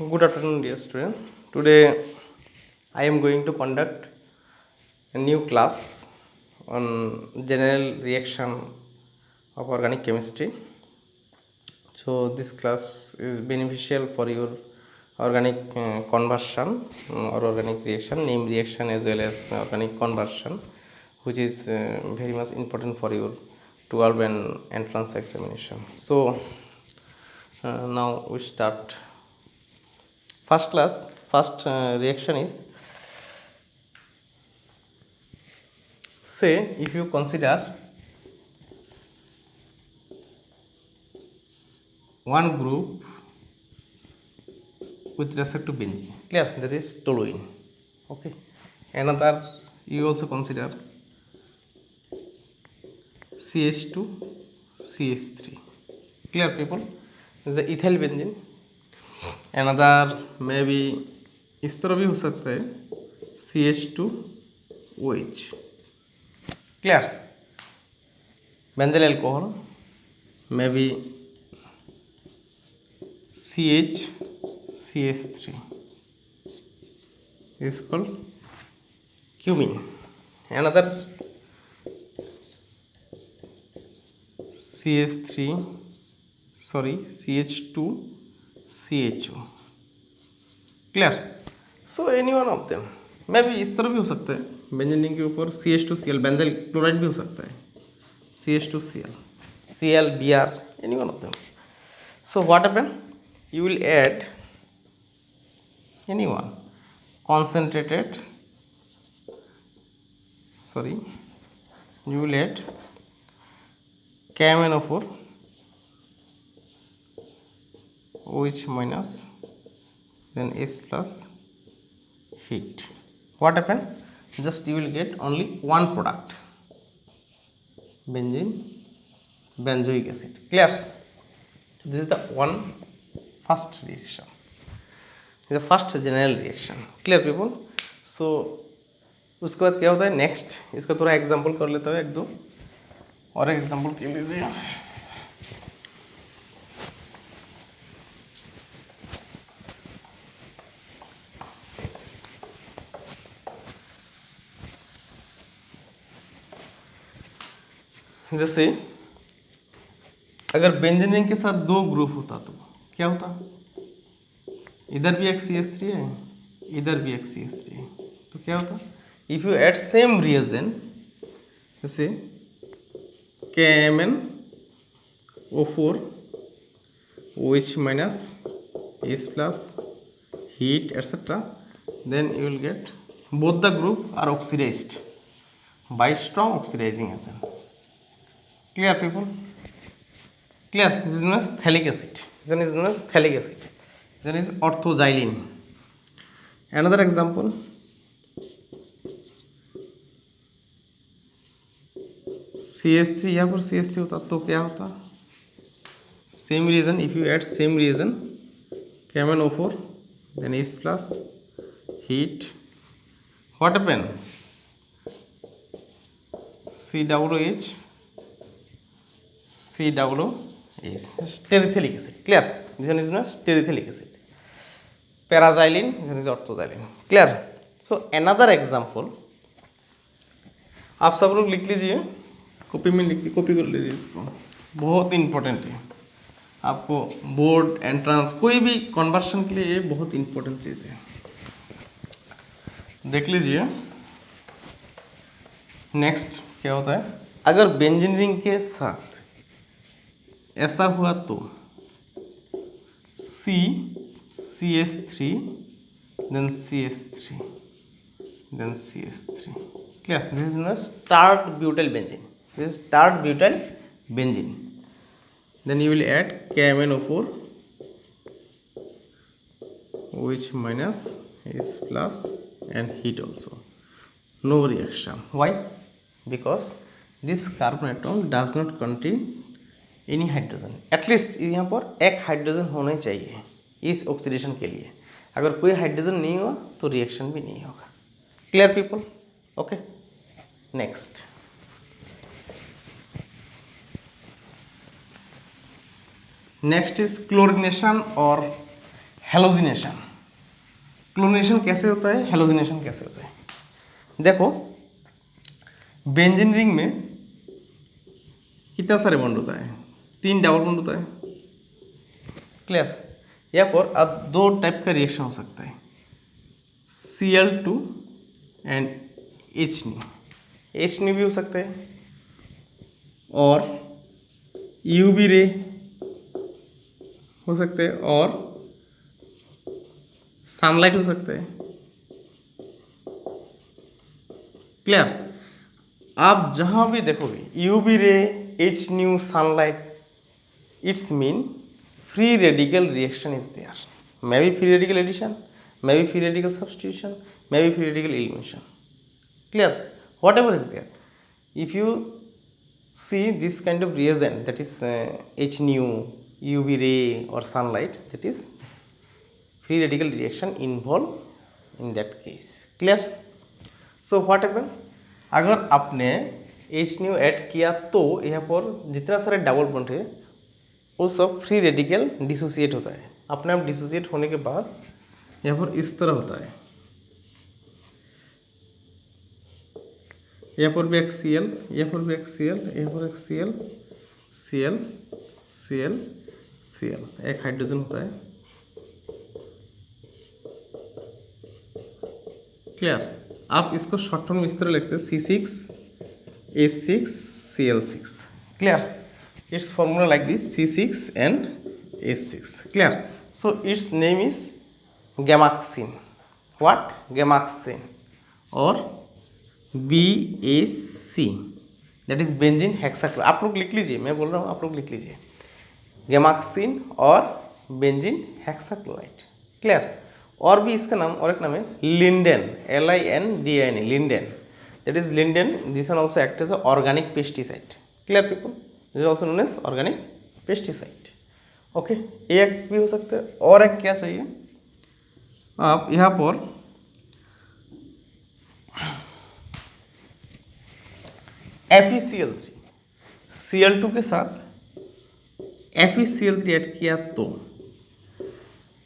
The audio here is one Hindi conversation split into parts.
Good afternoon, dear student. Today I am going to conduct a new class on general reaction of organic chemistry. So this class is beneficial for your organic conversion or organic reaction, name reaction as well as organic conversion, which is very much important for your 12 and entrance examination. So now we start. First reaction is, say if you consider one group with respect to benzene, clear, that is toluene. Okay, another you also consider CH2 CH3, clear people, this is the ethyl benzene. another maybe इस तरह भी हो सकता है CH2 OH, clear, benzyl alcohol, maybe CH3 is called cumene. Another CH2 CHO, clear. So any one of them, maybe इस तरह भी हो सकता है, बेंजीन के ऊपर CH2Cl, बेंजाइल क्लोराइड भी हो सकता है, CH2Cl, ClBr, any one of them. So what happen? You will add anyone concentrated, you will add KMnO4 OH minus, then S plus, heat. What happened? Just you will get only one product, benzene benzoic acid, clear. This is the first reaction, this is the first general reaction, clear people. So उसके बाद क्या होता है नेक्स्ट, इसका थोड़ा एग्जांपल कर लेता हूँ, एक दो और एग्जांपल के लीजिए. जैसे अगर बेंजीन रिंग के साथ दो ग्रुप होता तो क्या होता, इधर भी एक CH3 है, इधर भी एक CH3 है, तो क्या होता, if you add same reagent, जैसे KMnO4 OH minus S plus, heat etc., then you will get both the group are oxidized by strong oxidizing agent, clear people, clear. This is known as phthalic acid, then is known as phthalic acid, then is orthoxylene. Another example, CH3, यहाँ पर CH3 होता तो क्या होता, same reagent, if you add same reagent KMnO4 then S plus, heat, what happen, COOH stereothelic acid, clear. This one is known as stereothelic acid. Paraxylene, this one is orthoxylene, clear. So another example, आप सब लोग लिख लीजिए, कॉपी में लिख, कॉपी कर लीजिए इसको, बहुत इंपॉर्टेंट है आपको बोर्ड एंट्रांस कोई भी कन्वर्शन के लिए, ये बहुत इंपॉर्टेंट चीज़ है, देख लीजिए. नेक्स्ट क्या होता है, अगर बेंजीन रिंग के साथ ऐसा हुआ तो CH3 then CH3 then CH3, clear. This is known as tart butyl benzene, this is tart butyl benzene. Then you will add KMnO4 OH minus S plus and heat also, no reaction. Why? Because this carbon atom does not contain any hydrogen, at least यहाँ पर एक हाइड्रोजन होना चाहिए इस ऑक्सीडेशन के लिए, अगर कोई हाइड्रोजन नहीं हुआ तो रिएक्शन भी नहीं होगा, clear people, okay. Next, next is chlorination और हेलोजिनेशन। क्लोरीनेशन कैसे होता है, हेलोजिनेशन कैसे होता है? देखो बेंजीन रिंग में कितना सारे बॉन्ड होता है, 3 डबल बॉन्ड होता है। क्लियर? यहाँ पर अब 2 टाइप का रिएक्शन हो सकता है, Cl2 एंड H भी हो सकता है, और UV रे हो सकते हैं, और सनलाइट हो सकता है। क्लियर? आप जहां भी देखोगे UV रे, H sunlight, it's mean free radical reaction is there. Maybe free radical addition, maybe free radical substitution, maybe free radical elimination. Clear? Whatever is there. If you see this kind of reagent, that is H UV ray or sunlight, that is free radical reaction involved in that case. Clear? So what happen? अगर आपने H ऐड किया तो यहाँ पर जितना सारे डबल बॉन्ड है वो सब फ्री रेडिकल डिसोसिएट होता है। अपने आप डिसोसिएट होने के बाद यहाँ पर इस तरह होता है, यहाँ पर भी एक Cl, यहाँ पर भी एक Cl, यहाँ पर एक Cl, Cl, Cl, Cl, एक हाइड्रोजन होता है। क्लियर? आप इसको शॉर्ट फॉर्म इस तरह लिखते हैं C6H6Cl6। Clear? Its formula like this, C6 and H6. Clear? So its name is gamaxine. What? Gamaxine or BAC. That is benzene hexachloride. आप लोग लिख लीजिए, मैं बोल रहा हूँ आप लोग लिख लीजिए, गैमाक्सिन और बेंजीन हेक्साक्लोराइड। क्लियर? और भी इसका नाम, और एक नाम है linden, LINDEN, linden. That is linden, this one also act as organic pesticide. Clear people? This is also known as organic pesticide. Okay, एक भी हो सकता है, और एक क्या चाहिए आप यहाँ पर FeCl3, Cl2 के साथ FeCl3 ऐड किया तो,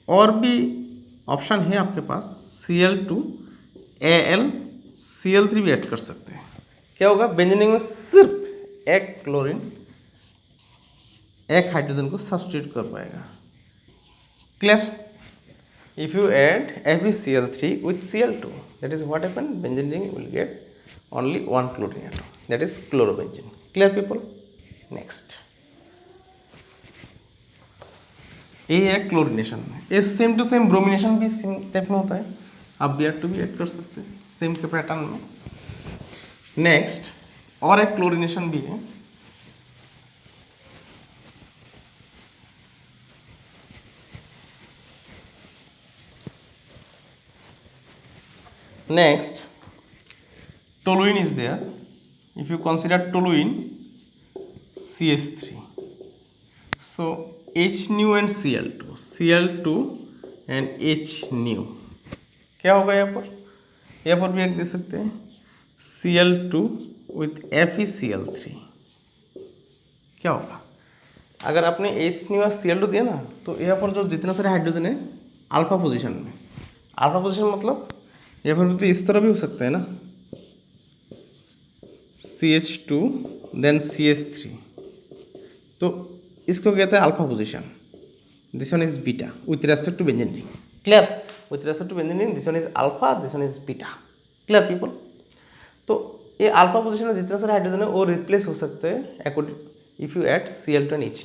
और भी ऑप्शन है आपके पास, Cl2 AlCl3 भी ऐड कर सकते हैं। क्या होगा? बेंजीन में सिर्फ एक क्लोरीन एक हाइड्रोजन को सब्स्टिट्यूट कर पाएगा। Clear? If you add FeCl3 with Cl2, that is what happen, benzene ring will get only one chlorine atom, that is chlorobenzene. Clear people? Next, ये है क्लोरीनेशन में। ये सेम टू सेम ब्रोमिनेशन भी सेम टाइप में होता है, आप Br2 भी ऐड कर सकते हैं सेम के पैटर्न में। नेक्स्ट, और एक क्लोरीनेशन भी है, next toluene is there. If you consider toluene CH3, so H and Cl2 and H क्या होगा यहाँ पर भी एक दे सकते हैं Cl2 with FeCl3। क्या होगा? अगर आपने H और Cl2 दिया ना, तो यहाँ पर जो जितना सारे हाइड्रोजन है अल्फा पोजीशन में, अल्फा पोजीशन मतलब यहाँ पर तो इस तरह भी हो सकता है ना, CH2 देन CH3, तो इसको कहते हैं alpha position. This one is beta with respect to benzene ring. Clear? With respect to benzene ring this one is alpha, this one is beta. Clear people? तो ये अल्फा पोजीशन में जितना सारे हाइड्रोजन है वो रिप्लेस हो सकते हैं according if you add Cl2 and H।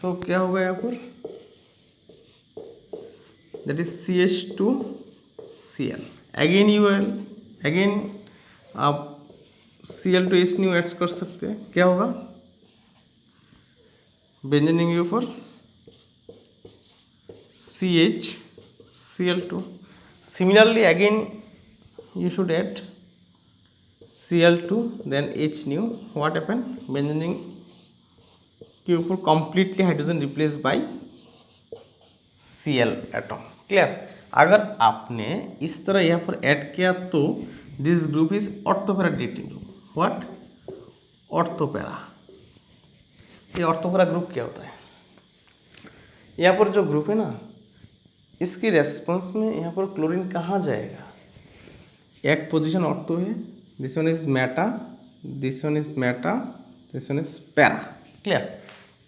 सो क्या होगा यहाँ पर? That is CH2Cl, again again आप Cl2 H ऐड कर सकते हैं। क्या होगा? बेंजीन रिंग ऊपर CH Cl2। Similarly again you should add Cl2 then H what happened? Benzene ring के ऊपर completely hydrogen replace by Cl atom. Clear? अगर आपने इस तरह यहाँ पर ऐड किया तो this group is ortho para dating group. What? Ortho para. ये ऑर्थोपैरा ग्रुप क्या होता है? यहाँ पर जो ग्रुप है ना, इसकी रेस्पॉन्स में यहाँ पर क्लोरीन कहाँ जाएगा, एक पोजीशन ऑर्थो है, this one is Meta, this one is Meta, this one is para. Clear.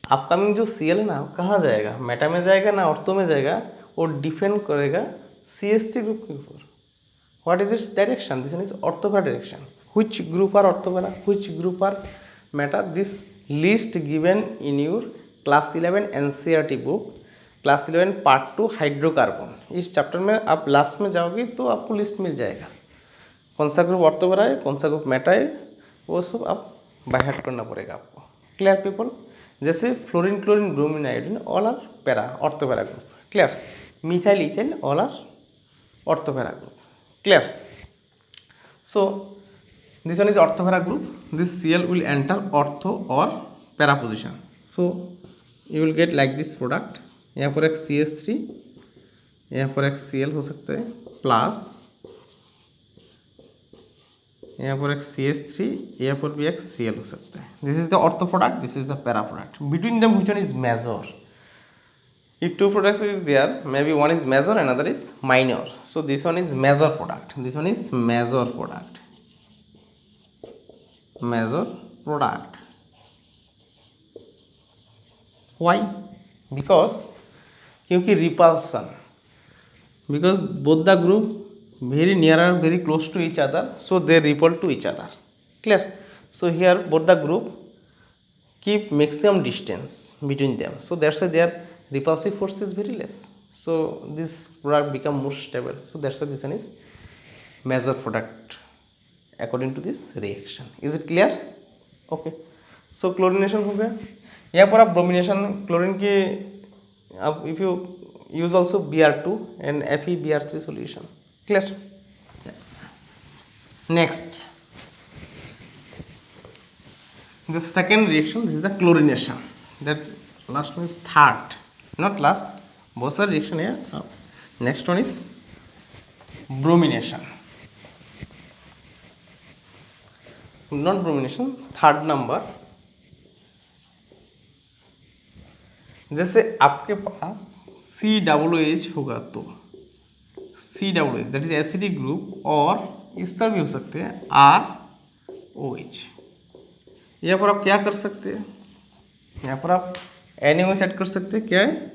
Upcoming जो Cl है ना कहाँ जाएगा, मेटा में जाएगा ना ऑर्थो में जाएगा, वो डिपेंड करेगा CH3 ग्रुप के ऊपर। What is its direction, this one is ortho para direction. Which group are ortho para, which group are meta, this list given in your class 11 NCERT book, class 11 part 2 hydrocarbon. इस चैप्टर में आप लास्ट में जाओगे तो आपको लिस्ट मिल जाएगा, कौन सा ग्रुप ऑर्थोपैरा है, कौन सा ग्रुप मेटा है, वो सब आप बाय हार्ट करना पड़ेगा आपको। Clear people. जैसे fluorine, chlorine, bromine, iodine all are para, ortho para group. Clear. Methyl, ethane all are ortho para group. Clear. So this one is orthopara group, this Cl will enter ortho or para position, so you will get like this product। यहाँ पर एक CH3, यहाँ पर एक Cl हो सकता है प्लस, यहाँ पर एक CH3, यहाँ पर भी एक Cl हो सकता है। This is the ortho product, this is the para product. Between them which one is major, if two products is there, maybe one is major, another is minor, so this one is major product, this one is major product, major product। why? because क्योंकि repulsion, because both the group very nearer, very close to each other, so they repel to each other। clear। so here both the group keep maximum distance between them, so that's why their repulsive force is very less, so this product become more stable, so that's why this one is major product according to this reaction। is it clear? okay, so chlorination हो गया। यहाँ पर आप ब्रोमिनेशन, क्लोरीन के आप if you use also Br2 and FeBr3 solution। clear। next the second reaction, this is the chlorination, that last one is third, not last, बहुत सारे रिएक्शन है। Next one is bromination, not bromination, third number. जैसे आपके पास COOH होगा तो COOH that is acidic group, और इस तरह भी हो सकते हैं ROH। यहाँ पर आप क्या कर सकते हैं, यहाँ पर आप NaOH ऐड कर सकते हैं। क्या है?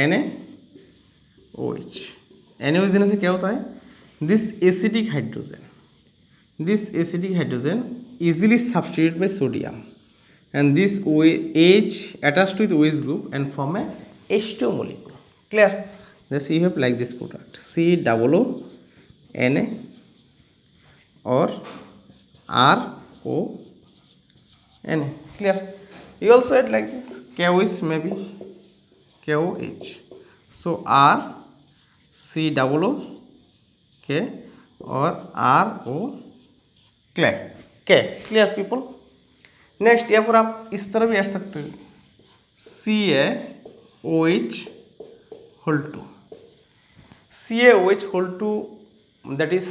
NaOH। NaOH देने से क्या होता है, this acidic hydrogen easily substituted by sodium, and this OH attached with OH group and form a H2O molecule। clear। Thus you have like this product COONA or RONA। clear। you also add like this KOH, maybe KOH, so RCOOK or RO clear people। Next यहाँ पर आप इस तरह भी ऐड सकते हो CaOH whole two, that is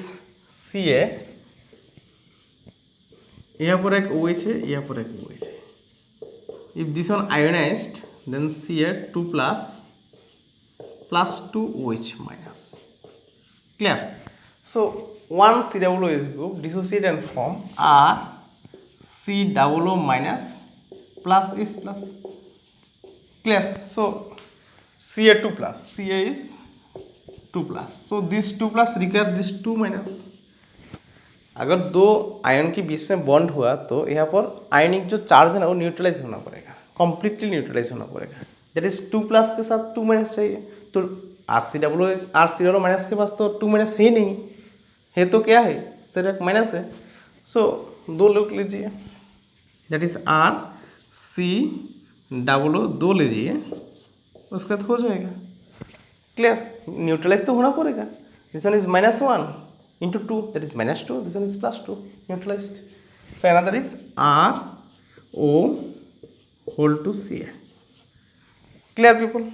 Ca, यहाँ पर एक OH है, यहाँ पर एक OH है। If this one ionised then Ca2 plus 2 OH minus। clear। so one COOH group dissociate and form RCOO minus plus is plus। clear। so Ca2 plus, Ca is 2 plus, so this 2 plus require this 2 minus। अगर दो आयन के बीच में बॉन्ड हुआ तो यहाँ पर आयनिक जो चार्ज है ना वो न्यूट्रलाइज होना पड़ेगा, कंप्लीटली न्यूट्रलाइज होना पड़ेगा। दैट इज 2 प्लस के साथ 2 माइनस चाहिए, तो RCOO माइनस के पास तो 2 माइनस है ही नहीं, है तो क्या है, सिर्फ माइनस है, सो दो लोग लीजिए, दैट इज RCOO 2 लीजिए, उसके बाद हो जाएगा। क्लियर। न्यूट्रलाइज तो होना पड़ेगा। This one is -1 into 2, that is -2, this one is +2, neutralized। so another is RO whole to Ca। clear people?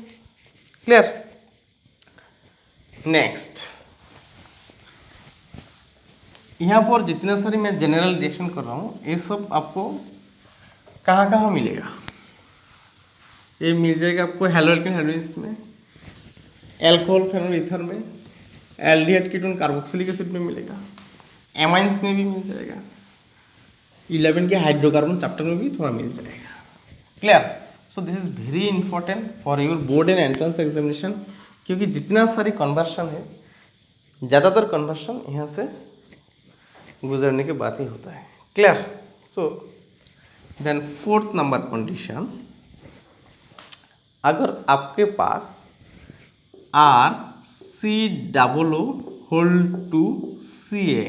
clear। next यहाँ पर जितने सारी मैं जनरल रिएक्शन कर रहा हूँ ये सब आपको कहाँ कहाँ मिलेगा, ये मिल जाएगा आपको हैलोअल्केन हाइड्रोजन में, एल्कोहल फेनोल ईथर में, एल्डिहाइड कीटोन कार्बोक्सिलिक एसिड में मिलेगा, एमाइंस में भी मिल जाएगा, 11 के हाइड्रोकार्बन चैप्टर में भी थोड़ा मिल जाएगा। Clear? So this is very important for your board and entrance examination, क्योंकि जितना सारी कन्वर्शन है, ज़्यादातर कन्वर्शन यहाँ से गुजरने के बाद ही होता है। Clear? So then fourth number condition, अगर आपके पास R C double O whole two C A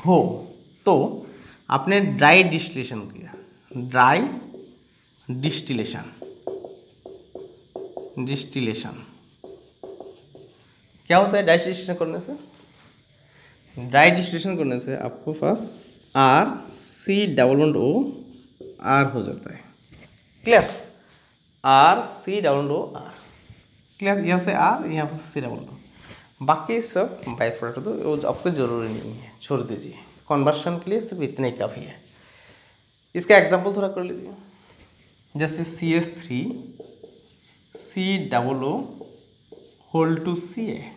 हो तो आपने ड्राई डिस्टिलेशन किया, ड्राई डिस्टिलेशन क्या होता है? ड्राई डिस्टिलेशन करने से, ड्राई डिस्टिलेशन करने से आपको पास R C double bond O R हो जाता है। Clear? R C double bond O R. Clear? यहाँ से आर, यहाँ से सी डबल बॉन्ड ओ, बाकी सब बाई प्रोडक्ट तो वो आपको ज़रूरी नहीं है, छोड़ दीजिए। कन्वर्शन के लिए सिर्फ इतना ही काफ़ी है। इसका एग्जाम्पल थोड़ा कर लीजिए, जैसे CH3 C double O whole two C A,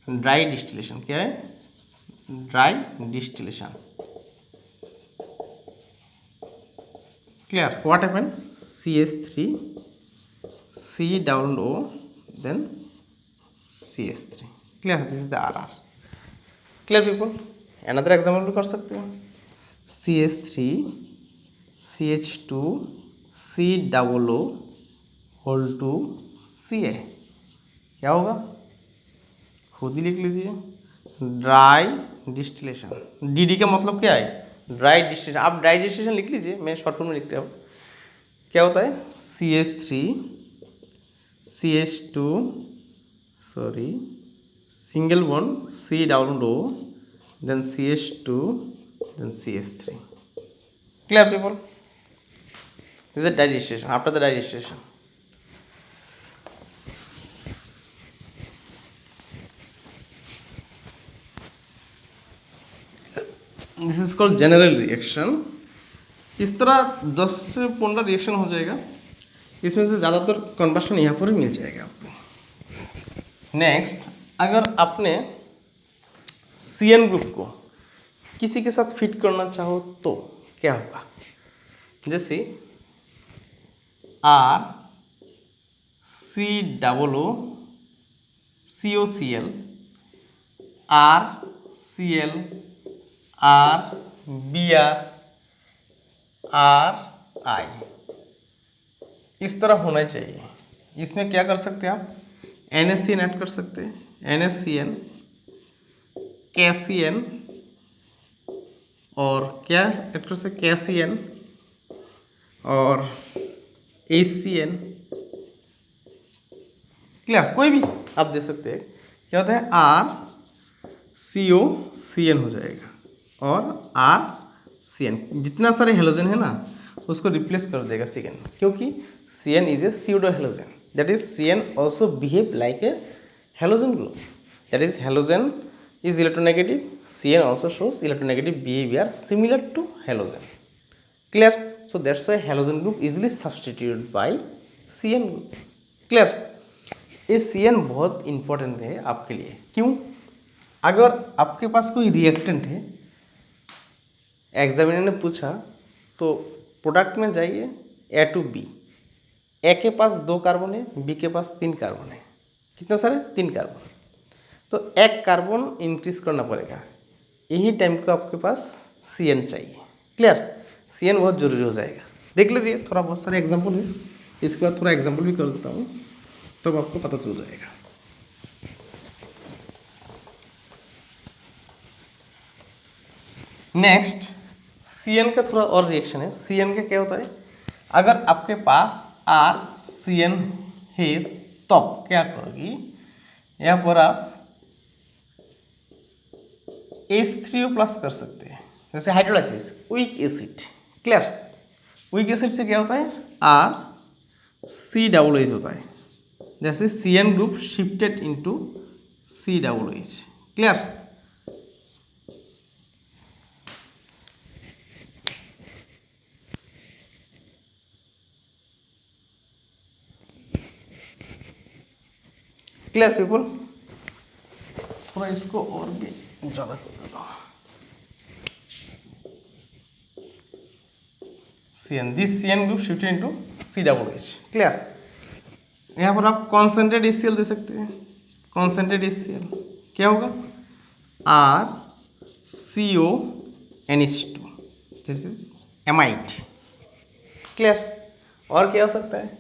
dry distillation. क्या है? Dry distillation. Clear? What happened? CH3 C double O then CH3। Clear? This is the RR। Clear people? Another example भी कर सकते हो, CH3 CH2 C double O whole two Ca। क्या होगा? खुद ही लिख लीजिए, ड्राई डिस्टिलेशन। DD का मतलब क्या है? Dry distillation. आप ड्राई डिस्टिलेशन लिख लीजिए, मैं शॉर्ट फॉर्म में लिख रहा हूँ। क्या होता है? CH3 CH2 sorry single bond C double O then CH2 then CH3। Clear people? This is dry distillation. After the dry distillation, this is called general reaction. इस तरह 10 से 15 रिएक्शन हो जाएगा, इसमें से ज़्यादातर कन्वर्शन यहाँ पर ही मिल जाएगा आपको। नेक्स्ट, अगर आपने CN ग्रुप को किसी के साथ फिट करना चाहो तो क्या होगा? जैसे R C double O COCl R CL R BR RI, इस तरह होना चाहिए। इसमें क्या कर सकते हैं आप? NaCN ऐड कर सकते हैं, NaCN KCN और क्या ऐड कर सकते? KCN और ACN। क्लियर? कोई भी आप दे सकते हैं। क्या होता है? RCOCN हो जाएगा और RCN। जितना सारे हेलोजन है ना, उसको रिप्लेस कर देगा CN, क्योंकि CN is a pseudo halogen. That is CN also behave like a halogen group. That is halogen is electronegative, CN also shows electronegative behavior similar to halogen. Clear? So that's why halogen group easily substituted by CN group. Clear? ये CN बहुत इंपॉर्टेंट है आपके लिए। क्यों? अगर आपके पास कोई रिएक्टेंट है, एग्जामिनर ने पूछा, तो प्रोडक्ट में जाइए A to B, ए के पास 2 कार्बन है, बी के पास 3 कार्बन है। कितने सारे? 3 कार्बन। तो 1 कार्बन इंक्रीज करना पड़ेगा, यही टाइम को आपके पास CN चाहिए। क्लियर? CN बहुत जरूरी हो जाएगा। देख लीजिए, थोड़ा बहुत सारे एग्जाम्पल है, इसके बाद थोड़ा एग्जाम्पल भी कर देता हूँ, तब आपको पता चल जाएगा। नेक्स्ट, CN का थोड़ा और रिएक्शन है। CN का क्या होता है? अगर आपके पास RCN है तब क्या करोगी? यहाँ पर आप H3O प्लस कर सकते हैं, जैसे hydrolysis weak acid. Clear? Weak acid से क्या होता है? RCOOH होता है, जैसे CN group shifted into COOH। Clear? Clear people, थोड़ा इसको और भी ज़्यादा कर देता हूँ। CN, this CN group shifted into COOH, clear. यहाँ पर आप कॉन्सेंट्रेट HCl दे सकते हैं, कॉन्सेंट्रेट HCl क्या होगा, RCONH2, this is amide, clear. और क्या हो सकता है,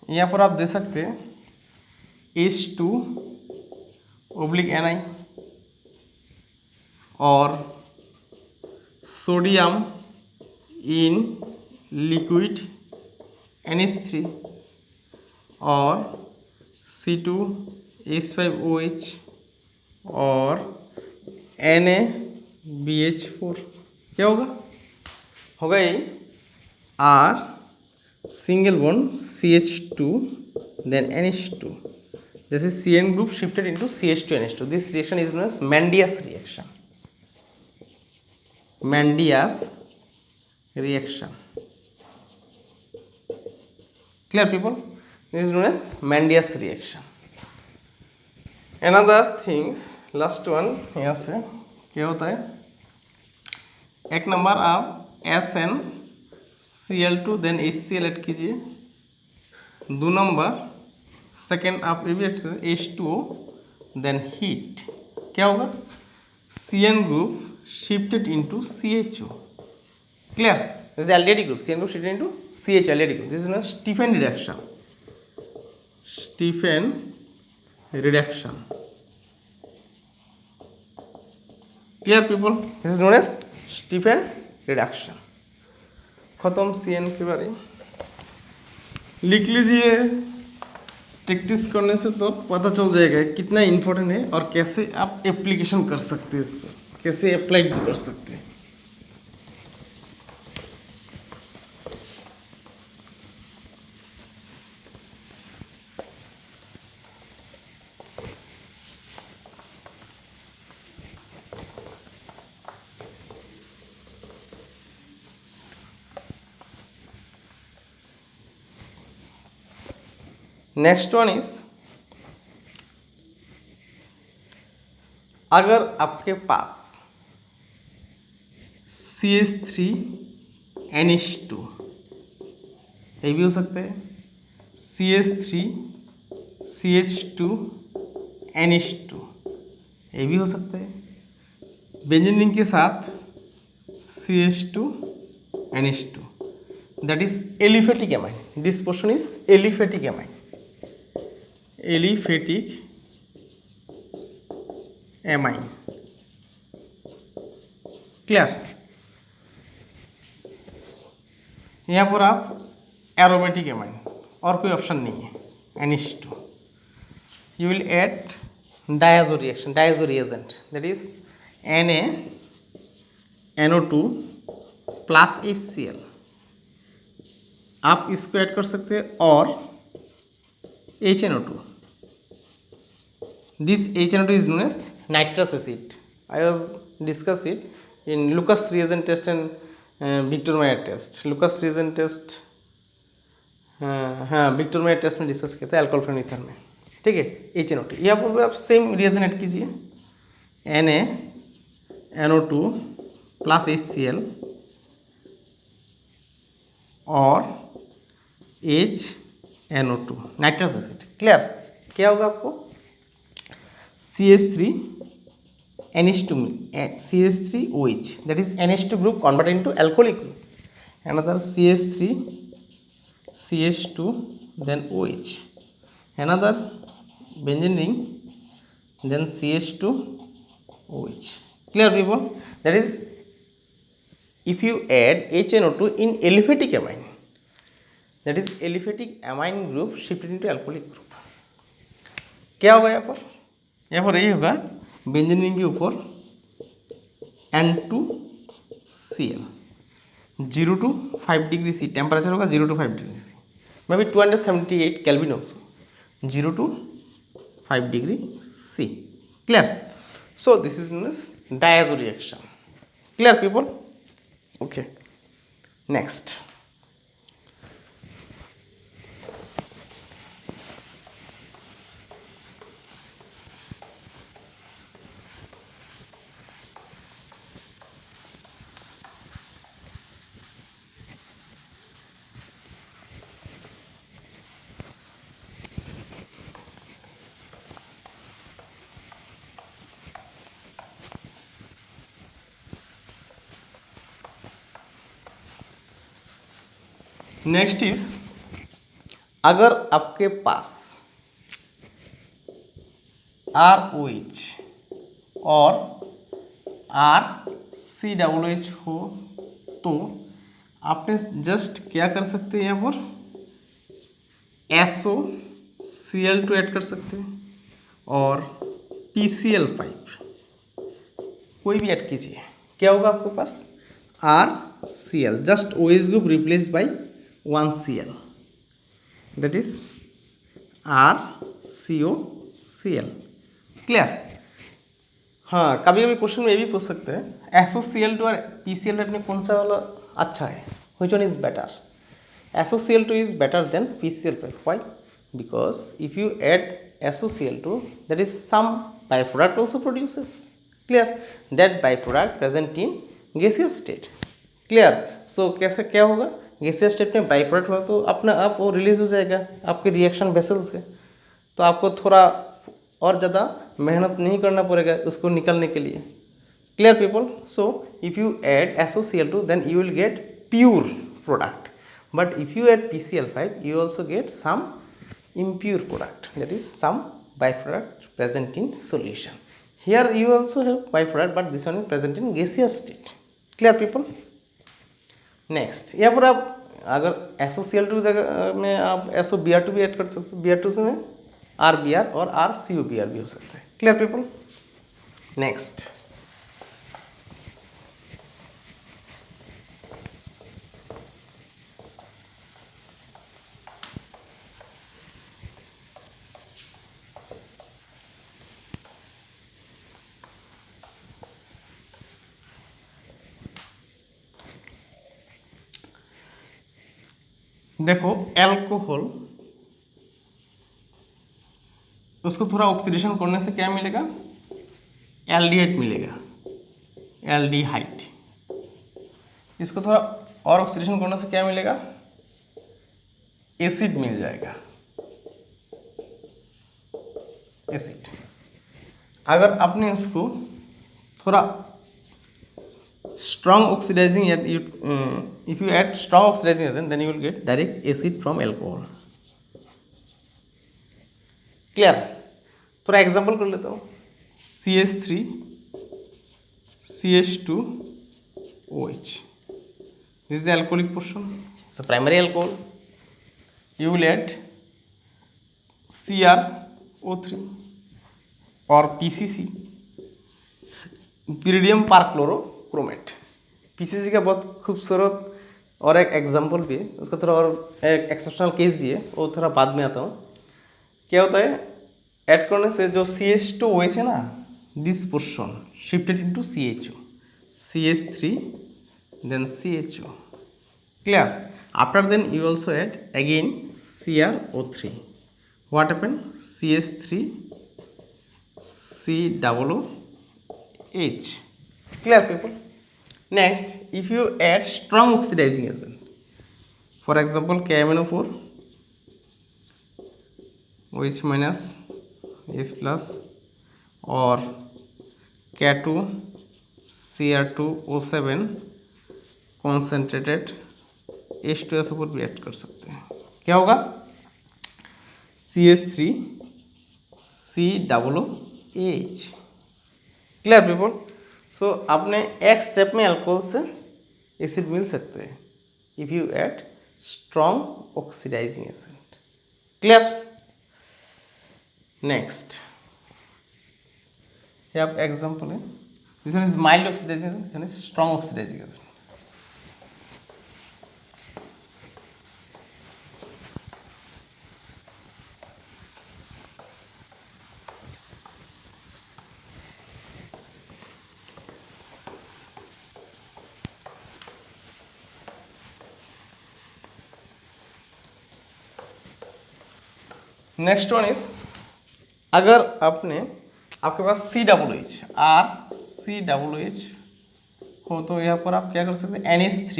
यहाँ पर आप दे सकते हैं H2/Ni और सोडियम इन लिक्विड NH3 और C2H5OH और NaBH4, क्या होगा ये R single bond CH2 then NH2, this is CN group shifted into CH2NH2. This reaction is known as Mendius reaction. Mendius reaction, clear people, this is known as Mendius reaction. Another things, last one यहाँ से क्या होता है, एक नंबर आप SnCl2 then HCl ऐड कीजिए, 2 नंबर सेकेंड आप ये भी ऐड करें H2O then हीट, क्या होगा, CN group shifted into CHO, clear, this is aldehyde group, CN group shifted into CH aldehyde group, this is known as Stephan reduction, Stephan reduction, clear people, this is known as Stephan reduction। खत्म CN के बारे में, लिख लीजिए, प्रैक्टिस करने से तो पता चल जाएगा कितना इम्पोर्टेंट है और कैसे आप एप्लीकेशन कर सकते हैं, इसको कैसे अप्लाइड भी कर सकते हैं। नेक्स्ट वन इज, अगर आपके पास CH3NH2, ये भी हो सकता है CH3CH2NH2, ये भी हो सकता है बेंजीन रिंग के साथ CH2NH2, that is aliphatic amine, this portion is aliphatic amine, aliphatic amine, clear. यहाँ पर आप एरोमेटिक एमाइन और कोई ऑप्शन नहीं है, NH2, you will add diazo reaction, diazo reagent, that is NaNO2 plus HCl, आप इसको ऐड कर सकते हैं और HNO2, this HNO2 is known as nitrous acid. I was discuss it in Lucas reagent test and Victor Meyer test. Lucas reagent test, हाँ विक्टर मेयर टेस्ट में डिस्कस किया था अल्कोहल फेनोइथर में, ठीक है। HNO2 यहाँ पर भी आप सेम रिएजेंट ऐड कीजिए, NaNO2 प्लस HCl और HNO2 नाइट्रस एसिड, क्लियर। क्या होगा आपको, CH3NH2 CH3OH, that is NH2 group converted into alcoholic group, another CH3CH2 then OH, another benzene ring then CH2OH, clear people, that is if you add HNO2 in aliphatic amine, that is aliphatic amine group shifted into alcoholic group, क्या होगा यहाँ पर यही होगा बेंजीन रिंग के ऊपर N2Cl, 0 to 5 degree C temperature होगा, 0 to 5 degree C, may be 278 kelvin also, 0 to 5 degree C, clear. So this is known as diazo reaction, clear people, okay. Next, next is, अगर आपके पास RH और RCOH हो तो आपने जस्ट क्या कर सकते हैं, यहाँ पर SOCl2 ऐड कर सकते हैं और PCl5 कोई भी ऐड कीजिए, क्या होगा आपके पास RCl, just OH group replace by 1Cl, that is RCOCl। Clear? हाँ, कभी कभी क्वेश्चन में ये भी पूछ सकते हैं SOCl2 और PCl में कौन सा वाला अच्छा है, which one is better? SOCl2 is better than PCl5. Why? Because if you add SOCl2, that is some byproduct also produces. Clear? That byproduct present in gaseous state. Clear? So कैसे क्या होगा, gaseous state में byproduct हुआ तो अपना आप वो रिलीज हो जाएगा आपके रिएक्शन वेसल से, तो आपको थोड़ा और ज़्यादा मेहनत नहीं करना पड़ेगा उसको निकलने के लिए। Clear people? So if you add SOCl2 then you will get pure product, but if you add PCl5 you also get some impure product, that is some byproduct present in solution. Here you also have byproduct but this one is present in gaseous state. Clear people? Next, यहाँ पर आप अगर SOCl2 जगह में आप SOBr2 भी ऐड कर सकते हो, Br2 से में RBr और RCOBr भी हो सकता है। Clear people? नेक्स्ट, देखो एल्कोहल, उसको थोड़ा ऑक्सीडेशन करने से क्या मिलेगा, एल्डिहाइड मिलेगा, एल्डिहाइड। इसको थोड़ा और ऑक्सीडेशन करने से क्या मिलेगा, एसिड मिल जाएगा, एसिड। अगर आपने इसको थोड़ा strong oxidizing, if you add strong oxidizing agent then you will get direct acid from alcohol. Clear? थोड़ा एग्जांपल कर लेता हूँ, CH3 CH2OH, this is the alcoholic portion, it's a primary alcohol. You will add CrO3 और PCC, pyridium परक्लोरोक्रोमेट। PCC का बहुत खूबसूरत और एक एग्जांपल भी है, उसका थोड़ा और एक एक्सेप्शनल केस भी है, वो थोड़ा बाद में आता हूँ। क्या होता है, ऐड करने से जो CH2OH है ना, this portion shifted into CHO, CH3 then CHO। Clear? After then you also add again CrO3, what happen, CH3 COOH। Clear people? Next, if you add strong oxidizing agent, for example KMnO4 OH minus H plus और K2 Cr2O7 concentrated H2SO4 भी ऐड कर सकते हैं, क्या होगा, CH3 COOH। Clear people? सो आपने एक स्टेप में अल्कोहल से एसिड मिल सकते हैं if you add strong oxidising agent. Clear? Next, ये आप एग्जांपल है, this one is mild oxidising agent, this one is strong oxidising agent. Next one is, अगर आपके पास COOH RCOOH हो तो यहाँ पर आप क्या कर सकते हैं, NH3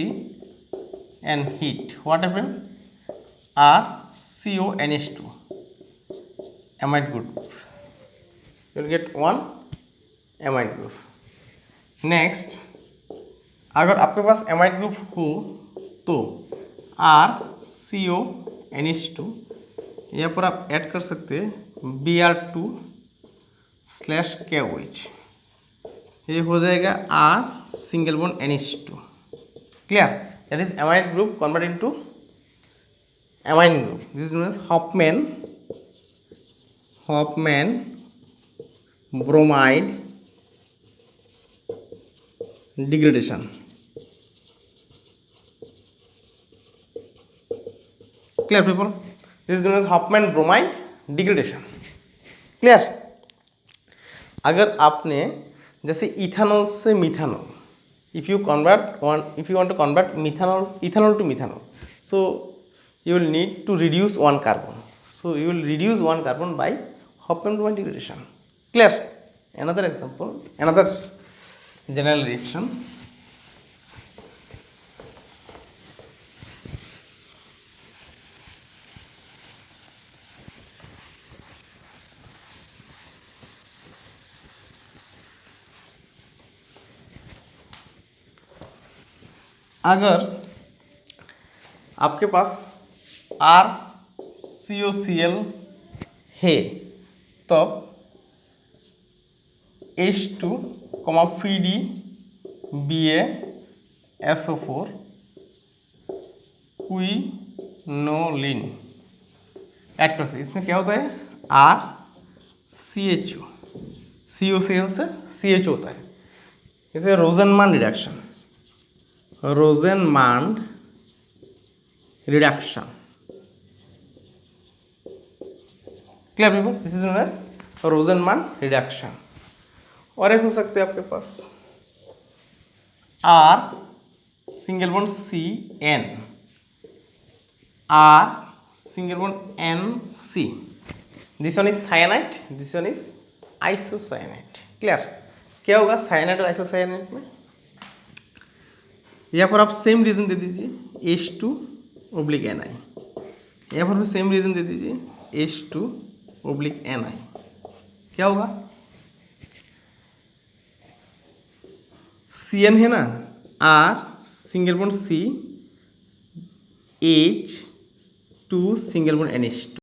and heat, what happen, RCONH2 amide group, you will get one amide group. Next, अगर आपके पास amide group हो तो आर सी ओ NH2, यहाँ पर आप ऐड कर सकते हैं Br2/KOH, ये हो जाएगा R single bond NH2। Clear? That is amide group convert into amine group. This is known as Hofmann bromide degradation. Clear people? This is known as Hofmann bromide degradation. Clear? अगर आपने जैसे इथेनॉल से methanol, if you want to convert ethanol to methanol, so you will need to reduce one carbon. So you will reduce one carbon by Hofmann bromide degradation. Clear? Another example, another general reaction. अगर आपके पास RCOCl है तब H2, PDBaSO4 क्विनोलिन ऐड कर सकते। इसमें क्या होता है, RCHO, COCl से CH होता है, इसे Rosenmund reduction. Clear people? This is known as Rosenmund reduction. और एक हो सकते हैं आपके पास R single bond CN, R single bond NC, this one is cyanide, this one is isocyanide. Clear? क्या होगा साइनाइड और आइसोसाइनाइड में? यहाँ पर आप सेम रीजन दे दीजिए H2/Ni, यहाँ पर भी सेम रीजन दे दीजिए H2/Ni। क्या होगा, CN है ना, R single bond C, H2 single bond NH2,